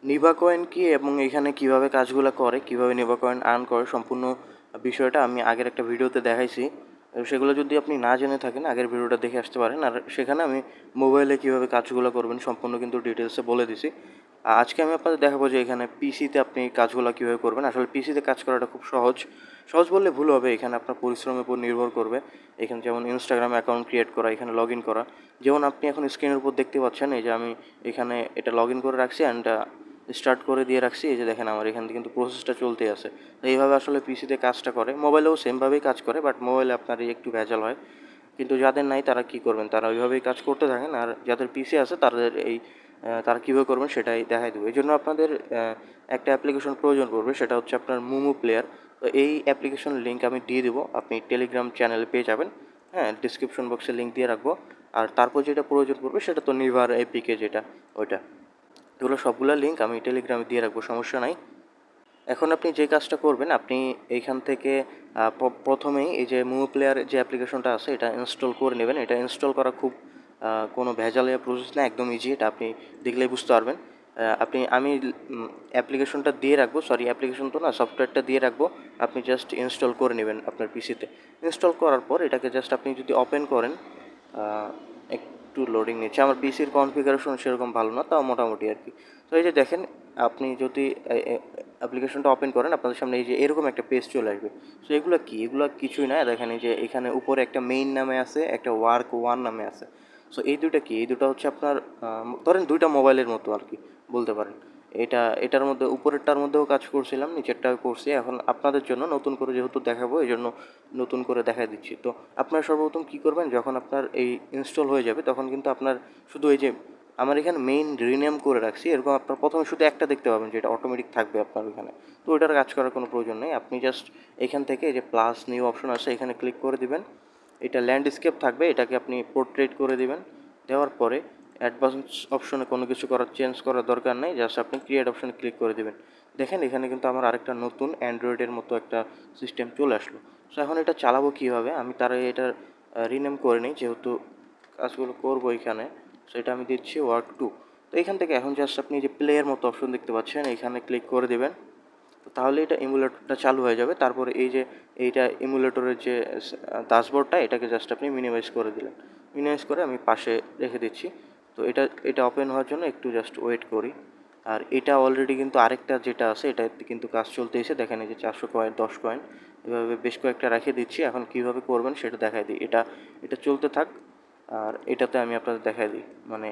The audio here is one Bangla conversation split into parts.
নিভা কয়েন কি এবং এখানে কিভাবে কাজগুলো করে, কিভাবে নিভা কয়েন আর্ন করে, সম্পূর্ণ বিষয়টা আমি আগের একটা ভিডিওতে দেখাইছি। সেগুলো যদি আপনি না জেনে থাকেন আগের ভিডিওটা দেখে আসতে পারেন। আর সেখানে আমি মোবাইলে কিভাবে কাজগুলো করবেন সম্পূর্ণ কিন্তু ডিটেলসে বলে দিছি। আজকে আমি আপনাদের দেখাবো যে এখানে পিসিতে আপনি কাজগুলো কীভাবে করবেন। আসলে পিসিতে কাজ করাটা খুব সহজ, সহজ বললে ভুল হবে। এখানে আপনার পরিশ্রমের উপর নির্ভর করবে। এখানে যেমন ইনস্টাগ্রাম অ্যাকাউন্ট ক্রিয়েট করা, এখানে লগ ইন করা, যেমন আপনি এখন স্ক্রিনের উপর দেখতে পাচ্ছেন। এই যে আমি এখানে এটা লগ ইন করে রাখছি অ্যান্ড স্টার্ট করে দিয়ে রাখছি। এই যে দেখেন আমার এখান থেকে কিন্তু প্রসেসটা চলতেই আছে। তো এইভাবে আসলে পিসিতে কাজটা করে, মোবাইলেও সেমভাবেই কাজ করে, বাট মোবাইলে আপনার একটু ভেজাল হয়। কিন্তু যাদের নাই তারা কী করবেন, তারা ওইভাবেই কাজ করতে থাকেন। আর যাদের পিসি আছে তাদের তারা কীভাবে করবেন সেটাই দেখাই দেবো। এই জন্য আপনাদের একটা অ্যাপ্লিকেশন প্রয়োজন পড়বে, সেটা হচ্ছে আপনার মুমু প্লেয়ার। তো এই অ্যাপ্লিকেশন লিঙ্ক আমি দিয়ে দেবো, আপনি টেলিগ্রাম চ্যানেলে পেয়ে যাবেন। হ্যাঁ, ডিসক্রিপশন বক্সে লিঙ্ক দিয়ে রাখবো। আর তারপর যেটা প্রয়োজন পড়বে সেটা তো নিভার এপিকে, যেটা ওইটা, এগুলো সবগুলো লিঙ্ক আমি টেলিগ্রামে দিয়ে রাখবো, সমস্যা নাই। এখন আপনি যে কাজটা করবেন, আপনি এইখান থেকে প্রথমেই এই যে মুভি প্লেয়ার যে অ্যাপ্লিকেশনটা আছে এটা ইনস্টল করে নেবেন। এটা ইনস্টল করা খুব কোনো ভেজালিয়া প্রসেস না, একদম ইজি। এটা আপনি দেখলেই বুঝতে পারবেন। আমি অ্যাপ্লিকেশনটা দিয়ে রাখবো, সরি অ্যাপ্লিকেশন তো না, সফটওয়্যারটা দিয়ে রাখবো। আপনি জাস্ট ইনস্টল করে নেবেন আপনার পিসিতে। ইনস্টল করার পর এটাকে জাস্ট আপনি যদি ওপেন করেন, একটু লোডিং নিচ্ছে। আমার পিসির কনফিগারেশন সেরকম ভালো না, তাও মোটামুটি আর কি। তো এই যে দেখেন, আপনি যদি অ্যাপ্লিকেশনটা ওপেন করেন, আপনাদের সামনে এই যে এরকম একটা পেজ চলে আসবে। সো এগুলো কি, এগুলো কিছুই না। দেখেন এই যে এখানে উপরে একটা মেইন নামে আছে, একটা ওয়ার্ক ওয়ান নামে আছে। সো এই দুইটা কি, এই দুটো হচ্ছে আপনার ধরেন দুইটা মোবাইলের মতো আর কি বলতে পারেন। এটার মধ্যে উপরেরটার মধ্যেও কাজ করছিলাম, নিচেরটাও করছি। এখন আপনাদের জন্য নতুন করে যেহেতু দেখাবো, এই জন্য নতুন করে দেখাই দিচ্ছি। তো আপনার সর্বপ্রথম কী করবেন, যখন আপনার এই ইনস্টল হয়ে যাবে তখন কিন্তু আপনার শুধু এই যে আমার এখানে মেইন রিনেম করে রাখছি, এরকম আপনার প্রথমে শুধু একটা দেখতে পাবেন যেটা অটোমেটিক থাকবে আপনার ওইখানে। তো ওইটার কাজ করার কোনো প্রয়োজন নেই। আপনি জাস্ট এখান থেকে এই যে প্লাস নিউ অপশন আছে, এখানে ক্লিক করে দিবেন। এটা ল্যান্ডস্কেপ থাকবে, এটাকে আপনি পোর্ট্রেট করে দিবেন। দেওয়ার পরে অ্যাডভান্স অপশনে কোনো কিছু চেঞ্জ করার দরকার নেই, জাস্ট আপনি ক্রিয়েট অপশনে ক্লিক করে দিবেন। দেখেন এখানে কিন্তু আমার আরেকটা নতুন অ্যান্ড্রয়েডের মতো একটা সিস্টেম চলে আসলো। সো এখন এটা চালাবো কীভাবে, আমি তার এটার রিনেম করে নিই, যেহেতু কাজগুলো করবো এখানে। সেটা আমি দিচ্ছি ওয়ার্ক টু। তো এখান থেকে এখন জাস্ট আপনি যে প্লেয়ের মতো অপশন দেখতে পাচ্ছেন, এখানে ক্লিক করে দেবেন। তো তাহলে এটা ইমুলেটরটা চালু হয়ে যাবে। তারপরে এই যে এইটা ইমুলেটরের যে ড্যাশবোর্ডটা, এটাকে জাস্ট আপনি মিনিমাইজ করে দিলেন। মিনিমাইজ করে আমি পাশে রেখে দিচ্ছি। তো এটা ওপেন হওয়ার জন্য একটু জাস্ট ওয়েট করি। আর এটা অলরেডি কিন্তু আরেকটা যেটা আছে এটাতে কিন্তু কাজ চলতেছে। দেখেন এই যে 400 কয়েন, 10 কয়েন, এভাবে বেশ কয়েকটা রেখে দিচ্ছি। এখন কীভাবে করবেন সেটা দেখাই দিই। এটা চলতে থাক। আর এটাতে আমি আপনাদের দেখাই দিই, মানে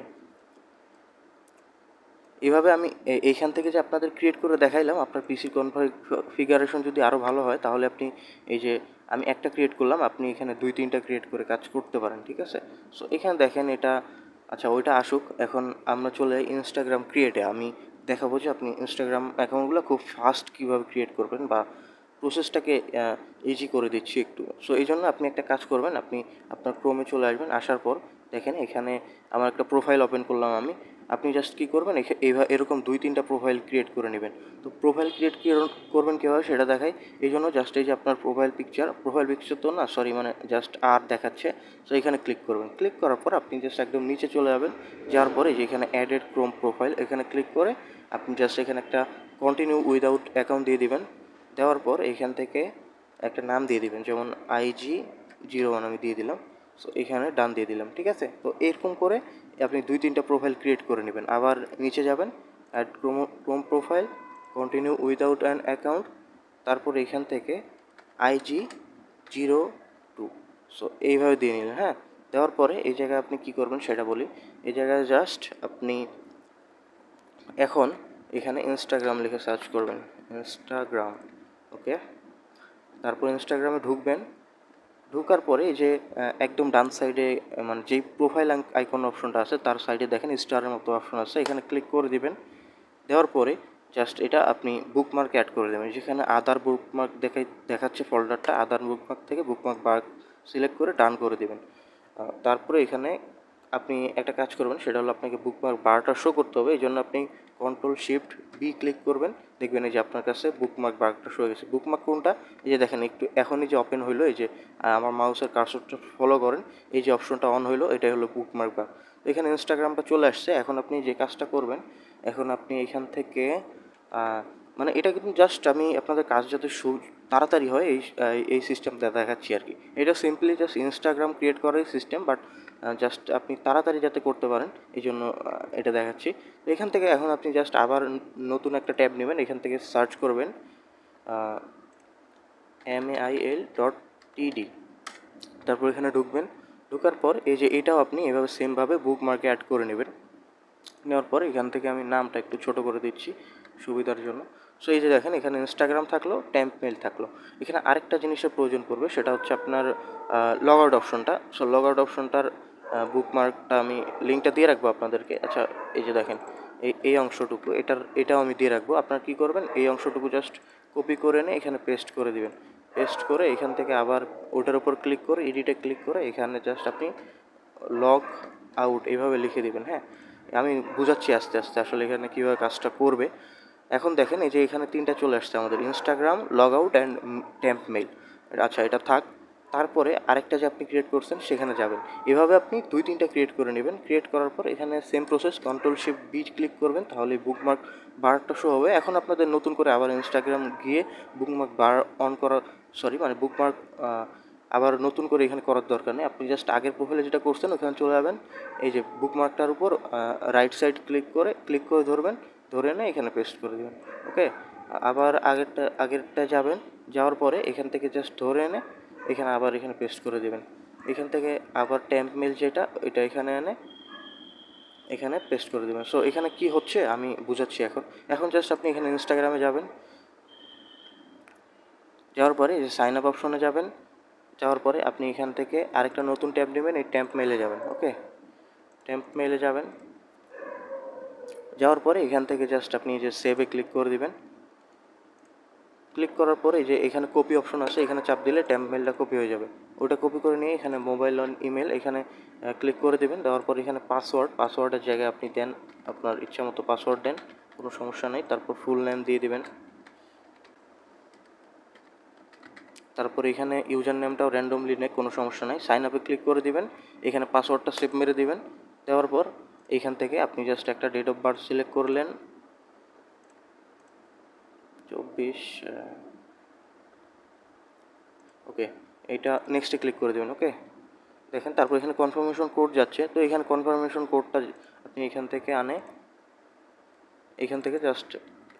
এভাবে আমি এইখান থেকে যে আপনাদের ক্রিয়েট করে দেখাইলাম, আপনার পিসির কনফিগারেশন যদি আরও ভালো হয় তাহলে আপনি এই যে আমি একটা ক্রিয়েট করলাম, আপনি এখানে 2-3টা ক্রিয়েট করে কাজ করতে পারেন, ঠিক আছে? সো এখানে দেখেন এটা, আচ্ছা ওইটা আসুক। এখন আমরা চলে যাই ইনস্টাগ্রাম ক্রিয়েটে। আমি দেখাবো যে আপনি ইনস্টাগ্রাম অ্যাকাউন্টগুলো খুব ফাস্ট কীভাবে ক্রিয়েট করবেন, বা প্রসেসটাকে ইজি করে দিচ্ছি একটু। সো এই জন্য আপনি একটা কাজ করবেন, আপনি আপনার ক্রোমে চলে আসবেন। আসার পর দেখেন এখানে আমার একটা প্রোফাইল ওপেন করলাম আমি। আপনি জাস্ট কী করবেন, এরকম 2-3টা প্রোফাইল ক্রিয়েট করে নেবেন। তো প্রোফাইল ক্রিয়েট করবেন কীভাবে সেটা দেখাই। এই জন্য জাস্ট এই যে আপনার প্রোফাইল পিকচার তো না, সরি, মানে জাস্ট আর দেখাচ্ছে। সো এখানে ক্লিক করবেন। ক্লিক করার পর আপনি জাস্ট একদম নিচে চলে যাবেন। যাওয়ার পরে যে এখানে অ্যাডেড ক্রোম প্রোফাইল, এখানে ক্লিক করে আপনি জাস্ট এখানে একটা কন্টিনিউ উইদাউট অ্যাকাউন্ট দিয়ে দিবেন। দেওয়ার পর এখান থেকে একটা নাম দিয়ে দিবেন, যেমন IG01 আমি দিয়ে দিলাম। সো এখানে ডান দিয়ে দিলাম, ঠিক আছে? তো এরকম করে আপনি 2-3টা প্রোফাইল ক্রিয়েট করে নেবেন। আবার নিচে যাবেন, add Chrome profile, continue without an account, তারপর এখান থেকে IG02। সো এইভাবে দিয়ে নিলেন। হ্যাঁ, দেওয়ার পরে এই জায়গায় আপনি কী করবেন সেটা বলি। এই জায়গায় জাস্ট আপনি এখন এখানে ইনস্টাগ্রাম লিখে সার্চ করবেন, ইনস্টাগ্রাম, ওকে? তারপর ইনস্টাগ্রামে ঢুকবেন। ঢোকার পরে এই যে একদম ডান সাইডে, মানে যেই প্রোফাইল আইকন অপশনটা আছে তার সাইডে দেখেন স্টারের মতো অপশন আছে, এখানে ক্লিক করে দিবেন। দেওয়ার পরে জাস্ট এটা আপনি বুকমার্ক অ্যাড করে দেবেন। যেখানে আদার বুকমার্ক দেখাচ্ছে ফোল্ডারটা, আদার বুকমার্ক থেকে বুকমার্ক বার সিলেক্ট করে ডান করে দেবেন। তারপরে এখানে আপনি একটা কাজ করবেন, সেটা হলো আপনাকে বুকমার্ক বারটা শো করতে হবে। এই জন্য আপনি Ctrl+Shift+B ক্লিক করবেন। দেখবেন এই যে আপনার কাছে বুকমার্ক বারটা শো হয়ে গেছে। বুকমার্ক কোনটা, এই যে দেখেন একটু এখনই যে ওপেন হইলো, এই যে আমার মাউসের কার্সরটা ফলো করেন, এই যে অপশনটা অন হইলো, এটাই হলো বুকমার্ক বার। এখানে ইনস্টাগ্রামটা চলে আসছে। এখন আপনি যে কাজটা করবেন, এখন আপনি এখান থেকে মানে এটা কিন্তু জাস্ট আমি আপনাদের কাজ যাতে তাড়াতাড়ি হয় এই সিস্টেমটা দেখাচ্ছি আর কি। এটা সিম্পলি জাস্ট ইনস্টাগ্রাম ক্রিয়েট করার সিস্টেম, বাট জাস্ট আপনি তাড়াতাড়ি যাতে করতে পারেন এই জন্য এটা দেখাচ্ছি। তো এখান থেকে এখন আপনি জাস্ট আবার নতুন একটা ট্যাব নেবেন, এখান থেকে সার্চ করবেন mail.td, তারপর এখানে ঢুকবেন। ঢোকার পর এই যে এটাও আপনি এভাবে সেমভাবে বুকমার্কে অ্যাড করে নেবেন। নেওয়ার পর এখান থেকে আমি নামটা একটু ছোট করে দিচ্ছি সুবিধার জন্য। সো এই যে দেখেন এখানে ইনস্টাগ্রাম থাকলো, টেম্প মেল থাকলো। এখানে আরেকটা জিনিসের প্রয়োজন পড়বে, সেটা হচ্ছে আপনার লগ আউট অপশনটা। সো লগ আউট অপশনটার বুকমার্কটা আমি লিঙ্কটা দিয়ে রাখবো আপনাদেরকে। আচ্ছা, এই যে দেখেন এই অংশটুকু এটাও আমি দিয়ে রাখবো। আপনার কী করবেন, এই অংশটুকু জাস্ট কপি করে এনে এখানে পেস্ট করে দিবেন। পেস্ট করে এখান থেকে আবার ওটার উপর ক্লিক করে এডিটে ক্লিক করে এখানে জাস্ট আপনি লগ আউট এইভাবে লিখে দিবেন। হ্যাঁ, আমি বুঝাচ্ছি আস্তে আস্তে আসলে এখানে কীভাবে কাজটা করবে। এখন দেখেন এই যে এখানে তিনটা চলে আসছে আমাদের, Instagram, log out and temp mail. আচ্ছা, এটা থাক। তারপরে আরেকটা যে আপনি ক্রিয়েট করছেন সেখানে যাবেন। এভাবে আপনি 2-3টা ক্রিয়েট করে নেবেন। ক্রিয়েট করার পর এখানে সেম প্রসেস, Ctrl+Shift+B ক্লিক করবেন, তাহলে বুকমার্ক বারটা শো হবে। এখন আপনাদের নতুন করে আবার ইনস্টাগ্রাম গিয়ে বুকমার্ক বার অন করা, মানে বুকমার্ক আবার নতুন করে এখানে করার দরকার নেই। আপনি জাস্ট আগের প্রোফাইলে যেটা করছেন ওখানে চলে যাবেন। এই যে বুকমার্কটার উপর রাইট সাইড ক্লিক করে ধরবেন, ধরে এনে এখানে পেস্ট করে দেবেন। ওকে, আবার আগেরটা যাবেন। যাওয়ার পরে এখান থেকে জাস্ট ধরে এনে এখানে আবার এখানে পেস্ট করে দেবেন। এখান থেকে আবার টেম্প মেল যেটা এটা এখানে এনে এখানে পেস্ট করে দেবেন। সো এখানে কি হচ্ছে আমি বুঝাচ্ছি এখন জাস্ট আপনি এখানে ইনস্টাগ্রামে যাবেন। যাওয়ার পরে এই যে সাইন আপ অপশনে যাবেন। যাওয়ার পরে আপনি এখান থেকে আরেকটা নতুন ট্যাব নেবেন, এই টেম্প মেলে যাবেন। ওকে, টেম্প মেলে যাবেন। যাওয়ার পরে এখান থেকে জাস্ট আপনি এই যে সেভে ক্লিক করে দিবেন। ক্লিক করার পরে এই যে এখানে কপি অপশন আছে, এখানে চাপ দিলে টেম্প মেলটা কপি হয়ে যাবে। ওটা কপি করে নিয়ে এখানে মোবাইল অন ইমেল এখানে ক্লিক করে দেবেন। দেওয়ার পর এখানে পাসওয়ার্ডের জায়গায় আপনি দেন আপনার ইচ্ছা মতো পাসওয়ার্ড দেন, কোনো সমস্যা নেই। তারপর ফুল নেম দিয়ে দিবেন। তারপর এখানে ইউজার নেমটাও র্যান্ডমলি নেই, কোনো সমস্যা নেই। সাইন আপে ক্লিক করে দিবেন। এখানে পাসওয়ার্ডটা সেভ মেরে দিবেন। দেওয়ার পর এইখান থেকে আপনি জাস্ট একটা ডেট অফ বার্থ সিলেক্ট করলেন, 24। ওকে, এইটা নেক্সটে ক্লিক করে দেবেন। ওকে, দেখেন তারপর এখানে কনফার্মেশন কোড যাচ্ছে। তো এখানে কনফার্মেশন কোডটা আপনি এখান থেকে জাস্ট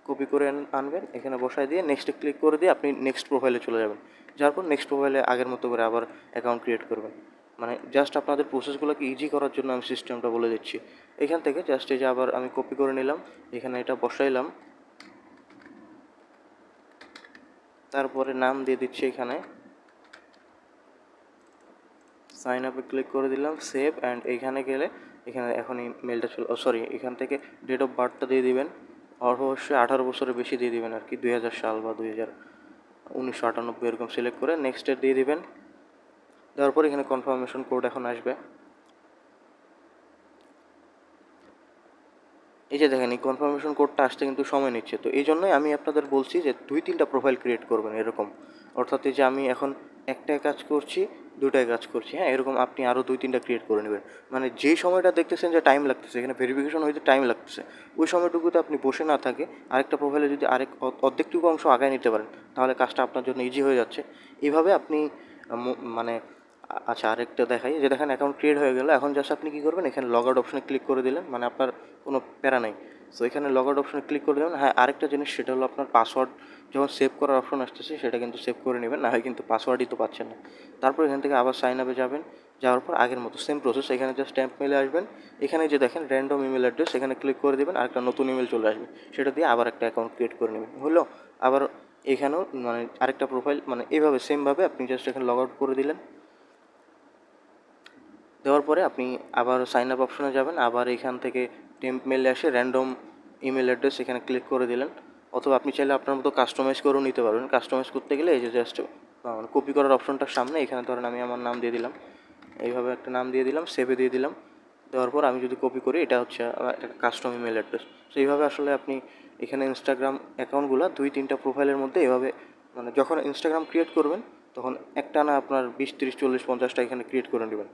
কপি করে আনবেন, এখানে বসায় দিয়ে নেক্সটে ক্লিক করে দিয়ে আপনি নেক্সট প্রোফাইলে চলে যাবেন। যাওয়ার পর নেক্সট প্রোফাইলে আগের মতো করে আবার অ্যাকাউন্ট ক্রিয়েট করবেন। মানে জাস্ট আপনাদের প্রসেসগুলোকে ইজি করার জন্য আমি সিস্টেমটা বলে দিচ্ছি। এখান থেকে জাস্ট এই যে আবার আমি কপি করে নিলাম, এখানে এটা বসাইলাম। তারপরে নাম দিয়ে দিচ্ছি, এখানে সাইন আপে ক্লিক করে দিলাম, সেভ। অ্যান্ড এইখানে গেলে এখানে এখন এই মেলটা এখান থেকে ডেট অফ বার্থটা দিয়ে দিবেন। অবশ্যই 18 বছরের বেশি দিয়ে দিবেন আর কি, 2000 সাল বা 1998 এরকম সিলেক্ট করে নেক্সটে দিয়ে দিবেন। দেওয়ার পর এখানে কনফার্মেশন কোড এখন আসবে। এই যে দেখেন এই কনফার্মেশন কোডটা আসতে কিন্তু সময় নিচ্ছে। তো এই জন্যই আমি আপনাদের বলছি যে 2-3টা প্রোফাইল ক্রিয়েট করবেন এরকম। অর্থাৎ এই যে আমি এখন একটায় কাজ করছি, 2টায় কাজ করছি, হ্যাঁ, এরকম আপনি আরও 2-3টা ক্রিয়েট করে নেবেন। মানে যেই সময়টা দেখতেছেন যে টাইম লাগতেছে, এখানে ভেরিফিকেশন হইতে টাইম লাগতেছে, ওই সময়টুকুতে আপনি বসে না থাকে আরেকটা প্রোফাইলে যদি অর্ধেকটুকু অংশ আগায় নিতে পারেন, তাহলে কাজটা আপনার জন্য ইজি হয়ে যাচ্ছে। এইভাবে আপনি মানে আচ্ছা, আরেকটা দেখাই। যে দেখেন অ্যাকাউন্ট ক্রিয়েট হয়ে গেল। এখন জাস্ট আপনি কী করবেন, এখানে লগ আউট অপশনে ক্লিক করে দিলেন, মানে আপনার কোনো প্যারা নেই। সো এখানে লগ আউট অপশনে ক্লিক করে দেবেন। হ্যাঁ, আরেকটা জিনিস, সেটা হলো আপনার পাসওয়ার্ড যখন সেভ করার অপশন আসতেছে সেটা কিন্তু সেভ করে নেবেন, না হয় কিন্তু পাসওয়ার্ডই তো পাচ্ছেন না। তারপর এখান থেকে আবার সাইন আপে যাবেন। যাওয়ার পর আগের মতো সেম প্রসেস, এখানে জাস্ট স্ট্যাম্প মেলে আসবেন। এখানে যে দেখেন র্যান্ডম ইমেল অ্যাড্রেস, এখানে ক্লিক করে দেবেন, আরেকটা নতুন ইমেল চলে আসবে, সেটা দিয়ে আবার একটা অ্যাকাউন্ট ক্রিয়েট করে নেবেন। হলো আবার এখানেও মানে আরেকটা প্রোফাইল, মানে এইভাবে সেমভাবে আপনি জাস্ট এখানে লগ আউট করে দিলেন। দেওয়ার পরে আপনি আবার সাইন আপ অপশনে যাবেন। আবার এখান থেকে টেম্প মেলে আসে র্যান্ডম ইমেল অ্যাড্রেস, এখানে ক্লিক করে দিলেন। অথবা আপনি চাইলে আপনার মতো কাস্টমাইজ করেও নিতে পারবেন। কাস্টমাইজ করতে গেলে এই যে জাস্ট কপি করার অপশনটার সামনে এখানে ধরেন আমি আমার নাম দিয়ে দিলাম, এইভাবে একটা নাম দিয়ে দিলাম, সেভে দিয়ে দিলাম। দেওয়ার পর আমি যদি কপি করি, এটা হচ্ছে আমার একটা কাস্টম ইমেল অ্যাড্রেস। সো এইভাবে আসলে আপনি এখানে ইনস্টাগ্রাম অ্যাকাউন্টগুলো 2-3টা প্রোফাইলের মধ্যে এভাবে, মানে যখন ইনস্টাগ্রাম ক্রিয়েট করবেন তখন একটা না আপনার 20, 30, 40, 50টা এখানে ক্রিয়েট করে নেবেন।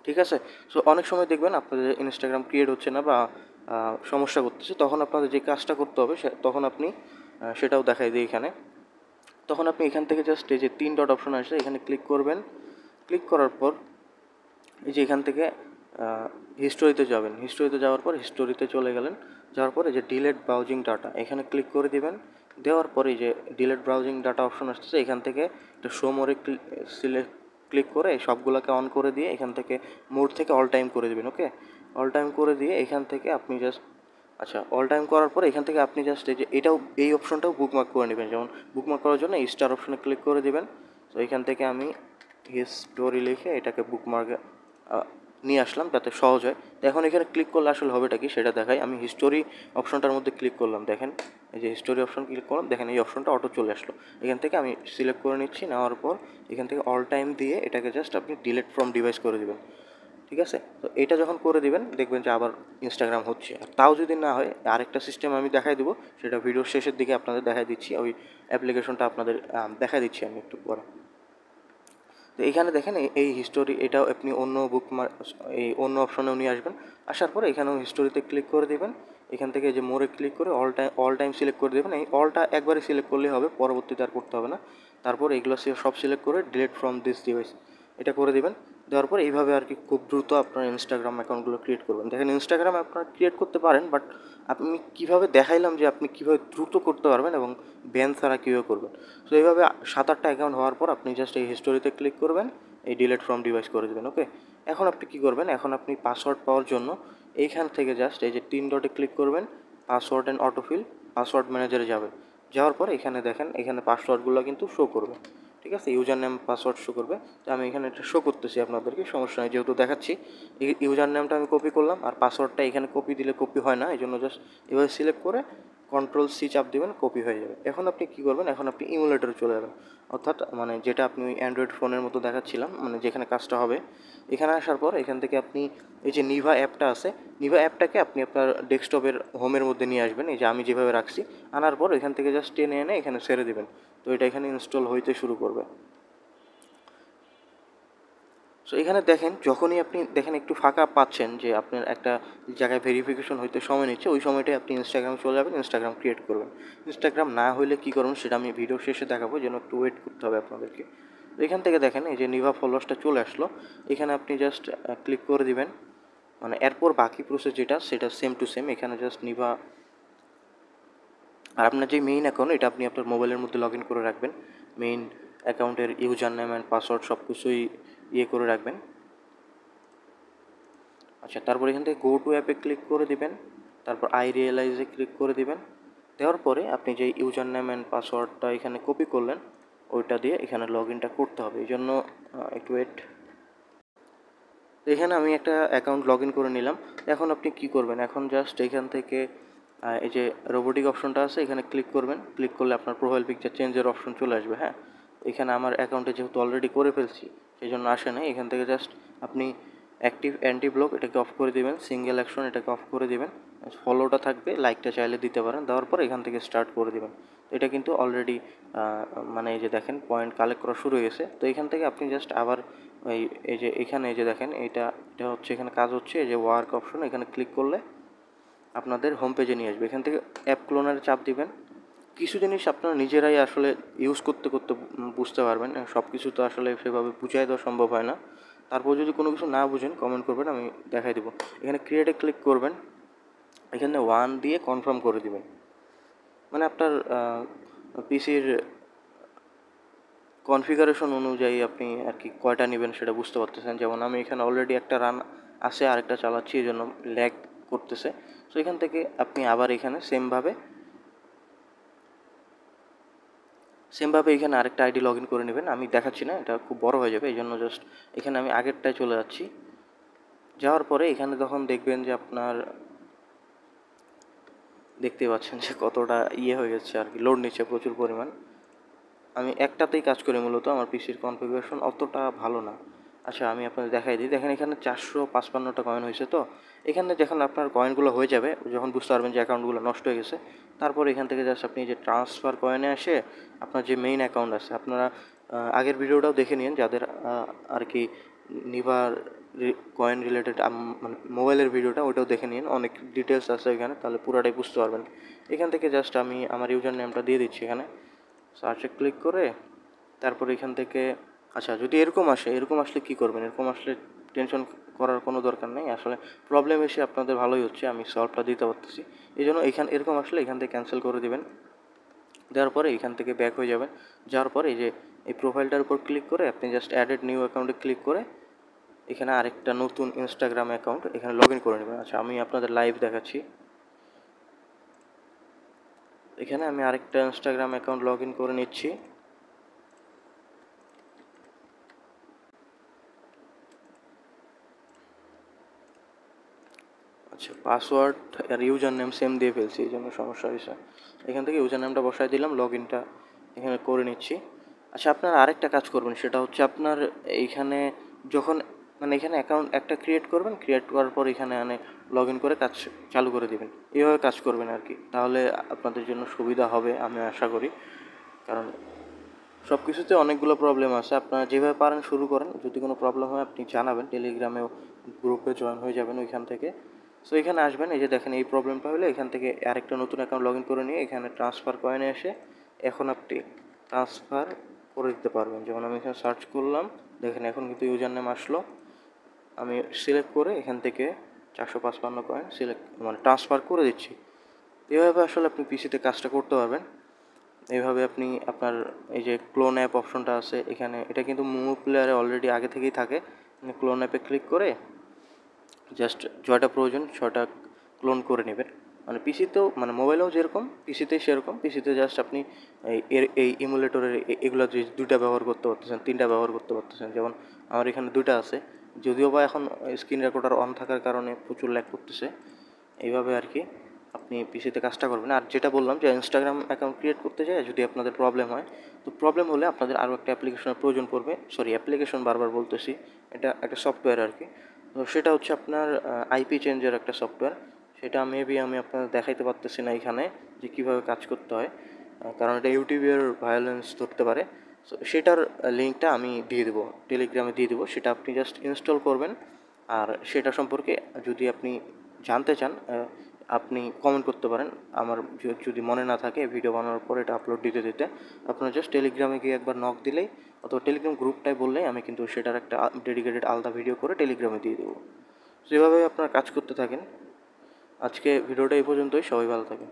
ঠিক আছে? সো অনেক সময় দেখবেন আপনাদের ইনস্টাগ্রাম ক্রিয়েট হচ্ছে না বা সমস্যা করতেছে, তখন আপনাদের যে কাজটা করতে হবে তখন আপনি সেটাও দেখাই দিই এখানে। তখন আপনি এখান থেকে জাস্ট এই যে 3 ডট অপশন আসছে এখানে ক্লিক করবেন। ক্লিক করার পর এই যে এখান থেকে হিস্টোরিতে যাবেন। হিস্টোরিতে যাওয়ার পর হিস্টোরিতে চলে গেলেন। যাওয়ার পর এই যে ডিলেট ব্রাউজিং ডাটা এখানে ক্লিক করে দিবেন। দেওয়ার পরে এই যে ডিলেট ব্রাউজিং ডাটা অপশন আসতেছে, এখান থেকে একটা শো মোরে ক্লিক করে সবগুলোকে অন করে দিয়ে এখান থেকে মোড থেকে অল টাইম করে দেবেন। ওকে, অল টাইম করে দিয়ে এখান থেকে আপনি জাস্ট অল টাইম করার পরে এখান থেকে আপনি জাস্ট এই যে এই অপশনটাও বুকমার্ক করে নেবেন। যেমন বুকমার্ক করার জন্য স্টার অপশনে ক্লিক করে দিবেন। তো এখান থেকে আমি হিস্টোরি লিখে এটাকে বুকমার্কে নিয়ে আসলাম যাতে সহজ হয়। তো এখন এখানে ক্লিক করলে আসলে হবেটা কি সেটা দেখাই। আমি হিস্টোরি অপশনটার মধ্যে ক্লিক করলাম, দেখেন এই যে হিস্টোরি অপশন ক্লিক করলাম, দেখেন এই অপশনটা অটো চলে আসলো। এখান থেকে আমি সিলেক্ট করে নিচ্ছি, নেওয়ার পর এখান থেকে অল টাইম দিয়ে এটাকে জাস্ট আপনি ডিলিট ফ্রম ডিভাইস করে দেবেন। ঠিক আছে, তো এটা যখন করে দিবেন দেখবেন যে আবার ইনস্টাগ্রাম হচ্ছে। আর তাও যদি না হয় আরেকটা সিস্টেম আমি দেখাই দেবো, সেটা ভিডিওর শেষের দিকে আপনাদের দেখাই দিচ্ছি। ওই অ্যাপ্লিকেশনটা আপনাদের দেখাই দিচ্ছি আমি একটু পরে। তো এইখানে দেখেন এই হিস্টোরি, এটাও আপনি অন্য এই অন্য অপশনেও নিয়ে আসবেন। আসার পরে এখানেও হিস্টোরিতে ক্লিক করে দেবেন। এখান থেকে যে মোড়ে ক্লিক করে অল টাইম সিলেক্ট করে দেবেন। এই অলটা একবারে সিলেক্ট করলেই হবে, পরবর্তীতে আর করতে হবে না। তারপর এগুলো সব সিলেক্ট করে ডিলিট ফ্রম দিস ডিভাইস এটা করে দেবেন। দেওয়ার পর এইভাবে আর কি খুব দ্রুত আপনার ইনস্টাগ্রাম অ্যাকাউন্টগুলো ক্রিয়েট করবেন। দেখেন ইনস্টাগ্রাম আপনারা ক্রিয়েট করতে পারেন, বাট আমি কীভাবে দেখাইলাম যে আপনি কীভাবে দ্রুত করতে পারবেন এবং ব্যান ছাড়া কীভাবে করবেন। তো এইভাবে 7-8টা অ্যাকাউন্ট হওয়ার পর আপনি জাস্ট এই হিস্টোরিতে ক্লিক করবেন, এই ডিলিট ফ্রম ডিভাইস করে দেবেন। ওকে, এখন আপনি কী করবেন, এখন আপনি পাসওয়ার্ড পাওয়ার জন্য এইখান থেকে জাস্ট এই যে 3 ডটে ক্লিক করবেন, পাসওয়ার্ড অ্যান্ড অটোফিল, পাসওয়ার্ড ম্যানেজারে যাবেন। যাওয়ার পর এখানে দেখেন এখানে পাসওয়ার্ডগুলো কিন্তু শো করবে। ঠিক আছে, ইউজার নেম পাসওয়ার্ড শো করবে। তো আমি এখানে এটা শো করতেছি আপনাদেরকে, সমস্যা নেই যেহেতু দেখাচ্ছি। এই ইউজার নেমটা আমি কপি করলাম, আর পাসওয়ার্ডটা এখানে কপি দিলে কপি হয় না, এই জন্য জাস্ট এভাবে সিলেক্ট করে কন্ট্রোল-C চাপ দেবেন, কপি হয়ে যাবে। এখন আপনি কী করবেন, এখন আপনি ইমুলেটরে চলে যাবেন, অর্থাৎ মানে যেটা আপনি অ্যান্ড্রয়েড ফোনের মতো দেখাচ্ছিলাম, মানে যেখানে কাজটা হবে। এখানে আসার পর এখান থেকে আপনি এই যে নিভা অ্যাপটা আছে, নিভা অ্যাপটাকে আপনি আপনার ডেস্কটপের হোমের মধ্যে নিয়ে আসবেন, এই যে আমি যেভাবে রাখছি। আনার পর এখান থেকে জাস্ট টেনে এনে এখানে ছেড়ে দেবেন। তো এটা এখানে ইনস্টল হইতে শুরু করবে। সো এখানে দেখেন যখনই আপনি দেখেন একটু ফাঁকা পাচ্ছেন যে আপনার একটা জায়গায় ভেরিফিকেশন হইতে সময় নিচ্ছে, ওই সময়টাই আপনি ইনস্টাগ্রামে চলে যাবেন, ইনস্টাগ্রাম ক্রিয়েট করবেন। ইনস্টাগ্রাম না হলে কী করবেন সেটা আমি ভিডিও শেষে দেখাবো, যেন একটু ওয়েট করতে হবে আপনাদেরকে। তো এখান থেকে দেখেন এই যে নিভা ফলোয়ার্সটা চলে আসলো, এখানে আপনি জাস্ট ক্লিক করে দিবেন। মানে এরপর বাকি প্রসেস যেটা সেটা সেম টু সেম, এখানে জাস্ট নিভা। আর আপনার যে মেইন অ্যাকাউন্ট এটা আপনি আপনার মোবাইলের মধ্যে লগ ইন করে রাখবেন। মেইন অ্যাকাউন্টের ইউজার নেম অ্যান্ড পাসওয়ার্ড সব কিছুই করে রাখবেন। তারপর এখান থেকে গো টু অ্যাপে ক্লিক করে দিবেন। তারপর আই রিয়েলাইজে ক্লিক করে দিবেন। দেওয়ার পরে আপনি যে ইউজার নেম অ্যান্ড পাসওয়ার্ডটা এখানে কপি করলেন ওইটা দিয়ে এখানে লগ ইনটা করতে হবে, এই জন্য একটু ওয়েট। এখানে আমি একটা অ্যাকাউন্ট লগ ইন করে নিলাম। এখন আপনি কী করবেন, এখন জাস্ট এখান থেকে এই যে রোবোটিক অপশনটা আছে এখানে ক্লিক করবেন। ক্লিক করলে আপনার প্রোফাইল পিকচার চেঞ্জের অপশন চলে আসবে। হ্যাঁ, এখানে আমার অ্যাকাউন্টে যেহেতু অলরেডি করে ফেলছি সেই জন্য আসে না। এখান থেকে জাস্ট আপনি অ্যাক্টিভ অ্যান্টি ব্লক এটাকে অফ করে দিবেন, সিঙ্গেল অ্যাকশন এটাকে অফ করে দিবেন, ফলোটা থাকবে, লাইকটা চাইলে দিতে পারেন। দেওয়ার পর এখান থেকে স্টার্ট করে দিবেন। এটা কিন্তু অলরেডি মানে এই যে দেখেন পয়েন্ট কালেক্ট করা শুরু হয়ে গেছে। তো এখান থেকে আপনি জাস্ট আবার এই যে এখানে এই যে দেখেন এটা হচ্ছে এখানে কাজ হচ্ছে, এই যে ওয়ার্ক অপশন এখানে ক্লিক করলে আপনাদের হোম পেজে নিয়ে আসবে। এখান থেকে অ্যাপ ক্লোনারে চাপ দিবেন। কিছু জিনিস আপনারা নিজেরাই আসলে ইউজ করতে করতে বুঝতে পারবেন, সব কিছু তো আসলে সেভাবে বুঝাই দেওয়া সম্ভব হয় না। তারপর যদি কোনো কিছু না বুঝেন কমেন্ট করবেন, আমি দেখাই দেবো। এখানে ক্রিয়েটে ক্লিক করবেন, এখানে 1 দিয়ে কনফার্ম করে দিবেন। মানে আপনার পিসির কনফিগারেশন অনুযায়ী আপনি আর কি কয়টা নেবেন সেটা বুঝতে পারতেছেন। যেমন আমি এখানে অলরেডি একটা রান আছে, আরেকটা চালাচ্ছি, এই জন্য ল্যাগ করতেছে। সো এখান থেকে আপনি আবার এখানে সেমভাবে এখানে আরেকটা আইডি লগ ইন করে নেবেন। আমি দেখাচ্ছি না, এটা খুব বড় হয়ে যাবে, এই জন্য জাস্ট এখানে আমি আগেরটায় চলে যাচ্ছি। যাওয়ার পরে এখানে তখন দেখবেন যে আপনার দেখতে পাচ্ছেন যে কতটা হয়ে গেছে আর কি, লোড নিচ্ছে প্রচুর পরিমাণ। আমি একটাতেই কাজ করি মূলত, আমার পিসির কনফিগারেশন অতটা ভালো না। আমি আপনাদের দেখাই দিই। দেখেন এখানে 455টা কয়েন হয়েছে। তো এখানে যখন আপনার কয়েনগুলো হয়ে যাবে, যখন বুঝতে পারবেন যে অ্যাকাউন্টগুলো নষ্ট হয়ে গেছে, তারপর এখান থেকে জাস্ট আপনি যে ট্রান্সফার কয়েনে আসে আপনার যে মেইন অ্যাকাউন্ট আছে, আপনারা আগের ভিডিওটাও দেখে নিন যাদের আর কি নিভার কয়েন রিলেটেড মানে মোবাইলের ভিডিওটা ওটাও দেখে নিন, অনেক ডিটেলস আছে এখানে, তাহলে পুরোটাই বুঝতে পারবেন। এখান থেকে জাস্ট আমি আমার ইউজার নেমটা দিয়ে দিচ্ছি এখানে, সার্চে ক্লিক করে তারপর এখান থেকে আচ্ছা যদি এরকম আসলে কী করবেন, এরকম আসলে টেনশন করার কোনো দরকার নেই। আসলে প্রবলেম এসে আপনাদের ভালোই হচ্ছে, আমি সলভটা দিতে পারতেছি। এই জন্য এরকম আসলে এখান থেকে ক্যান্সেল করে দেবেন। দেওয়ার পরে এখান থেকে ব্যাক হয়ে যাবেন। যাওয়ার পরে এই যে এই প্রোফাইলটার উপর ক্লিক করে আপনি জাস্ট অ্যাডেড নিউ অ্যাকাউন্টে ক্লিক করে এখানে আরেকটা নতুন ইনস্টাগ্রাম অ্যাকাউন্ট এখানে লগ ইন করে নেবেন। আচ্ছা আমি আপনাদের লাইভ দেখাচ্ছি। এখানে আমি আরেকটা ইনস্টাগ্রাম অ্যাকাউন্ট লগ ইন করে নিচ্ছি। আচ্ছা পাসওয়ার্ড আর ইউজার নেম সেম দিয়ে ফেলছি, এই জন্য সমস্যা হয়েছে। এখান থেকে ইউজার নেমটা বসাই দিলাম, লগ ইনটা এখানে করে নিচ্ছি। আচ্ছা আপনার আরেকটা কাজ করবেন, সেটা হচ্ছে আপনার এইখানে যখন মানে এখানে অ্যাকাউন্ট একটা ক্রিয়েট করবেন, ক্রিয়েট করার পর এখানে লগ ইন করে কাজ চালু করে দেবেন। এইভাবে কাজ করবেন আর কি, তাহলে আপনাদের জন্য সুবিধা হবে আমি আশা করি। কারণ সব কিছুতে অনেকগুলো প্রবলেম আছে, আপনারা যেভাবে পারেন শুরু করেন, যদি কোনো প্রবলেম হয় আপনি জানাবেন, টেলিগ্রামেও গ্রুপে জয়েন হয়ে যাবেন ওইখান থেকে। সো এখানে আসবেন, এই যে দেখেন এই প্রবলেমটা হলে এখান থেকে আরেকটা নতুন অ্যাকাউন্ট লগ ইন করে নিয়ে এখানে ট্রান্সফার কয়েনে এসে এখন আপনি ট্রান্সফার করে দিতে পারবেন। যেমন আমি এখানে সার্চ করলাম, দেখেন এখন কিন্তু ইউজার নেম আসলো, আমি সিলেক্ট করে এখান থেকে 455 কয়েন সিলেক্ট মানে ট্রান্সফার করে দিচ্ছি। এভাবে আসলে আপনি পিসিতে কাজটা করতে পারবেন। এইভাবে আপনি আপনার এই যে ক্লোন অ্যাপ অপশনটা আছে এখানে, এটা কিন্তু মোমো প্লেয়ারে অলরেডি আগে থেকেই থাকে। ক্লোন অ্যাপে ক্লিক করে জাস্ট যটা প্রয়োজন ছটা ক্লোন করে নেবেন। মানে পিসিতেও মানে মোবাইলেও যেরকম পিসিতে সেরকম, পিসিতে জাস্ট আপনি এই ইমুলেটরের এগুলো যে দুইটা ব্যবহার করতে পারতেছেন, তিনটা ব্যবহার করতে পারতেছেন। যেমন আমার এখানে দুইটা আছে, যদিও বা এখন স্ক্রিন রেকর্ডার অন থাকার কারণে প্রচুর ল্যাগ করতেছে। এইভাবে আর কি আপনি পিসিতে কাজটা করবেন। আর যেটা বললাম যে ইনস্টাগ্রাম অ্যাকাউন্ট ক্রিয়েট করতে যায় যদি আপনাদের প্রবলেম হয়, তো প্রবলেম হলে আপনাদের আরও একটা অ্যাপ্লিকেশনের প্রয়োজন পড়বে। অ্যাপ্লিকেশন বারবার বলতেছি, এটা একটা সফটওয়্যার আর কি। তো সেটা হচ্ছে আপনার আইপি চেঞ্জের একটা সফটওয়্যার। সেটা আমি আপনাদের দেখাইতে পারতেছি না এখানে যে কীভাবে কাজ করতে হয়, কারণ এটা ইউটিউবের ভায়োলেন্স ধরতে পারে। সো সেটার লিঙ্কটা আমি দিয়ে দেবো, টেলিগ্রামে দিয়ে দেবো, সেটা আপনি জাস্ট ইনস্টল করবেন। আর সেটা সম্পর্কে যদি আপনি জানতে চান আপনি কমেন্ট করতে পারেন। আমার যদি মনে না থাকে ভিডিও বানানোর পর এটা আপলোড দিতে দিতে, আপনার জাস্ট টেলিগ্রামে গিয়ে একবার নক দিলেই অথবা টেলিগ্রাম গ্রুপটাই বললেই আমি কিন্তু সেটার একটা ডেডিকেটেড আলাদা ভিডিও করে টেলিগ্রামে দিয়ে দেবো। সেভাবে আপনারা কাজ করতে থাকেন। আজকে ভিডিওটা এই পর্যন্তই, সবাই ভালো থাকেন।